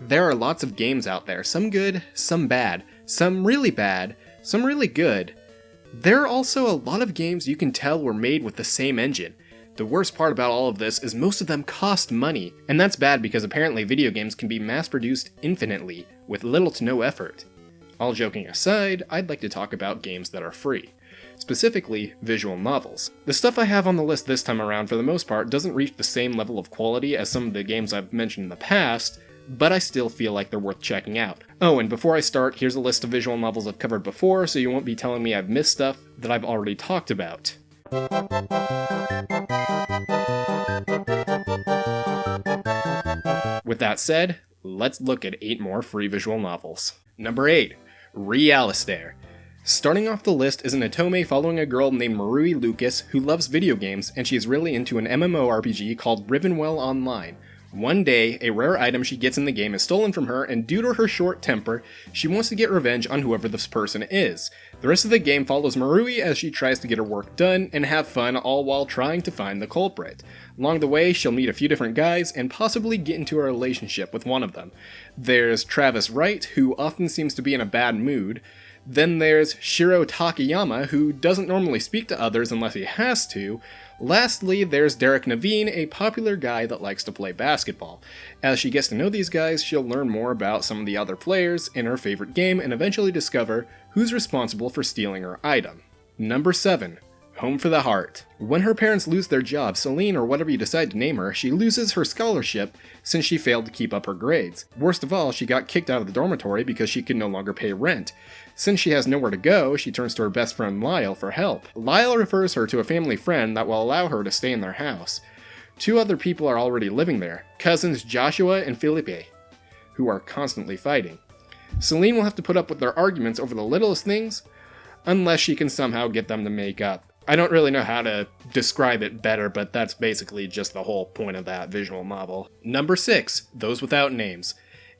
There are lots of games out there, some good, some bad, some really bad, some really good. There are also a lot of games you can tell were made with the same engine. The worst part about all of this is most of them cost money, and that's bad because apparently video games can be mass-produced infinitely, with little to no effort. All joking aside, I'd like to talk about games that are free. Specifically, visual novels. The stuff I have on the list this time around for the most part doesn't reach the same level of quality as some of the games I've mentioned in the past, but I still feel like they're worth checking out. Oh, and before I start, here's a list of visual novels I've covered before, so you won't be telling me I've missed stuff that I've already talked about. With that said, let's look at 8 more free visual novels. Number 8. Realestare. Starting off the list is an otome following a girl named Marui Lucas who loves video games, and she's really into an MMORPG called Rivenwell Online. One day, a rare item she gets in the game is stolen from her, and due to her short temper, she wants to get revenge on whoever this person is. The rest of the game follows Marui as she tries to get her work done and have fun, all while trying to find the culprit. Along the way, she'll meet a few different guys and possibly get into a relationship with one of them. There's Travis Wright, who often seems to be in a bad mood. Then there's Shiro Takayama, who doesn't normally speak to others unless he has to. Lastly, there's Derek Naveen, a popular guy that likes to play basketball. As she gets to know these guys, she'll learn more about some of the other players in her favorite game and eventually discover who's responsible for stealing her item. Number 7. Home for the Heart. When her parents lose their job, Celine, or whatever you decide to name her, she loses her scholarship since she failed to keep up her grades. Worst of all, she got kicked out of the dormitory because she could no longer pay rent. Since she has nowhere to go, she turns to her best friend Lyle for help. Lyle refers her to a family friend that will allow her to stay in their house. 2 other people are already living there, cousins Joshua and Felipe, who are constantly fighting. Celine will have to put up with their arguments over the littlest things, unless she can somehow get them to make up. I don't really know how to describe it better, but that's basically just the whole point of that visual novel. Number 6. Those Without Names.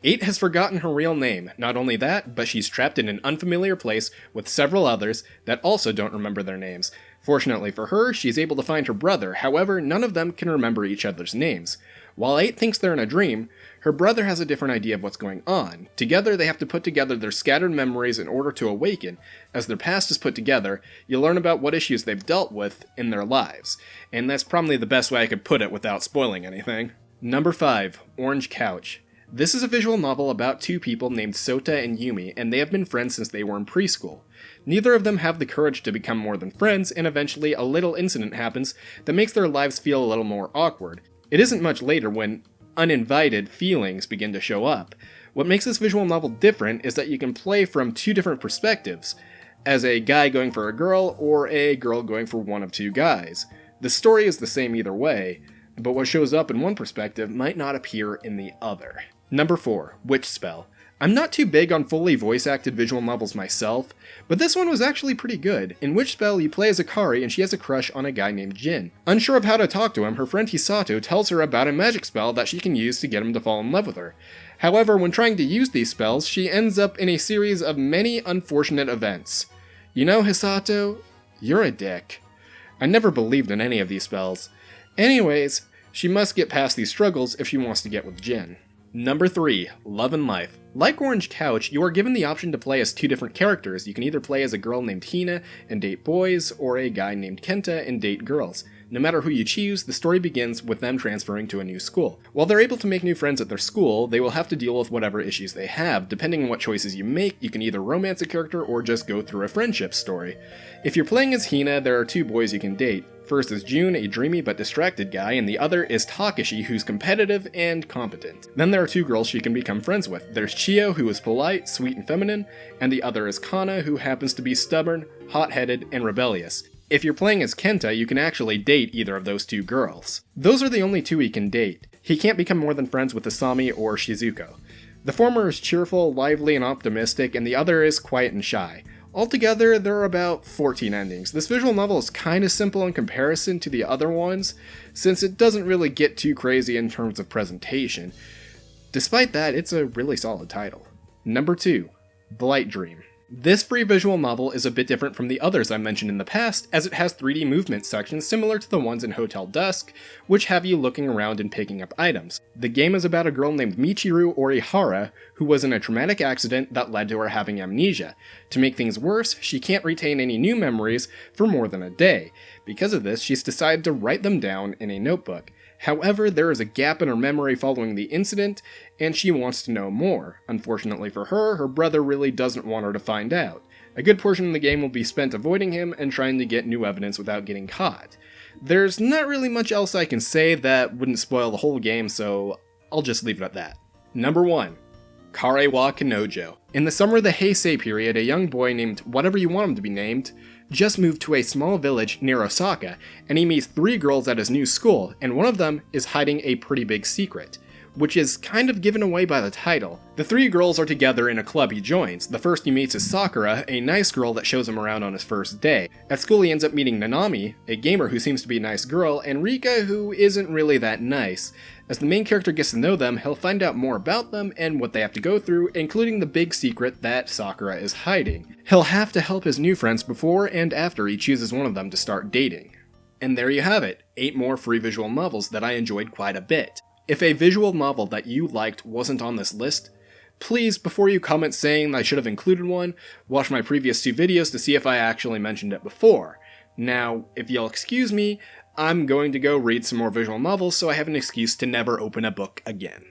8 has forgotten her real name. Not only that, but she's trapped in an unfamiliar place with several others that also don't remember their names. Fortunately for her, she's able to find her brother, however, none of them can remember each other's names. While 8 thinks they're in a dream, her brother has a different idea of what's going on. Together, they have to put together their scattered memories in order to awaken. As their past is put together, you learn about what issues they've dealt with in their lives. And that's probably the best way I could put it without spoiling anything. Number 5. Orange Couch. This is a visual novel about 2 people named Sota and Yumi, and they have been friends since they were in preschool. Neither of them have the courage to become more than friends, and eventually a little incident happens that makes their lives feel a little more awkward. It isn't much later when uninvited feelings begin to show up. What makes this visual novel different is that you can play from 2 different perspectives, as a guy going for a girl or a girl going for one of 2 guys. The story is the same either way, but what shows up in one perspective might not appear in the other. Number 4. Witch Spell. I'm not too big on fully voice-acted visual novels myself, but this one was actually pretty good. In Witch Spell, you play as a Kare and she has a crush on a guy named Jin. Unsure of how to talk to him, her friend Hisato tells her about a magic spell that she can use to get him to fall in love with her. However, when trying to use these spells, she ends up in a series of many unfortunate events. You know, Hisato, you're a dick. I never believed in any of these spells. Anyways, she must get past these struggles if she wants to get with Jin. Number 3. Love and Life. Like Orange Couch, you are given the option to play as 2 different characters. You can either play as a girl named Hina and date boys, or a guy named Kenta and date girls. No matter who you choose, the story begins with them transferring to a new school. While they're able to make new friends at their school, they will have to deal with whatever issues they have. Depending on what choices you make, you can either romance a character or just go through a friendship story. If you're playing as Hina, there are 2 boys you can date. First is Jun, a dreamy but distracted guy, and the other is Takashi, who's competitive and competent. Then there are 2 girls she can become friends with. There's Chio, who is polite, sweet, and feminine, and the other is Kana, who happens to be stubborn, hot-headed, and rebellious. If you're playing as Kenta, you can actually date either of those 2 girls. Those are the only 2 he can date. He can't become more than friends with Asami or Shizuko. The former is cheerful, lively, and optimistic, and the other is quiet and shy. Altogether, there are about 14 endings. This visual novel is kinda simple in comparison to the other ones, since it doesn't really get too crazy in terms of presentation. Despite that, it's a really solid title. Number 2. Blight Dream. This free visual novel is a bit different from the others I mentioned in the past, as it has 3D movement sections similar to the ones in Hotel Dusk, which have you looking around and picking up items. The game is about a girl named Michiru Orihara, who was in a traumatic accident that led to her having amnesia. To make things worse, she can't retain any new memories for more than a day. Because of this, she's decided to write them down in a notebook. However, there is a gap in her memory following the incident, and she wants to know more. Unfortunately for her, her brother really doesn't want her to find out. A good portion of the game will be spent avoiding him and trying to get new evidence without getting caught. There's not really much else I can say that wouldn't spoil the whole game, so I'll just leave it at that. Number 1. Kareewa Kenojo. In the summer of the Heisei period, a young boy named whatever you want him to be named just moved to a small village near Osaka, and he meets 3 girls at his new school, and one of them is hiding a pretty big secret, which is kind of given away by the title. The 3 girls are together in a club he joins. The first he meets is Sakura, a nice girl that shows him around on his first day. At school he ends up meeting Nanami, a gamer who seems to be a nice girl, and Rika, who isn't really that nice. As the main character gets to know them, he'll find out more about them and what they have to go through, including the big secret that Sakura is hiding. He'll have to help his new friends before and after he chooses one of them to start dating. And there you have it, 8 more free visual novels that I enjoyed quite a bit. If a visual novel that you liked wasn't on this list, please, before you comment saying I should have included one, watch my previous 2 videos to see if I actually mentioned it before. Now, if you'll excuse me, I'm going to go read some more visual novels so I have an excuse to never open a book again.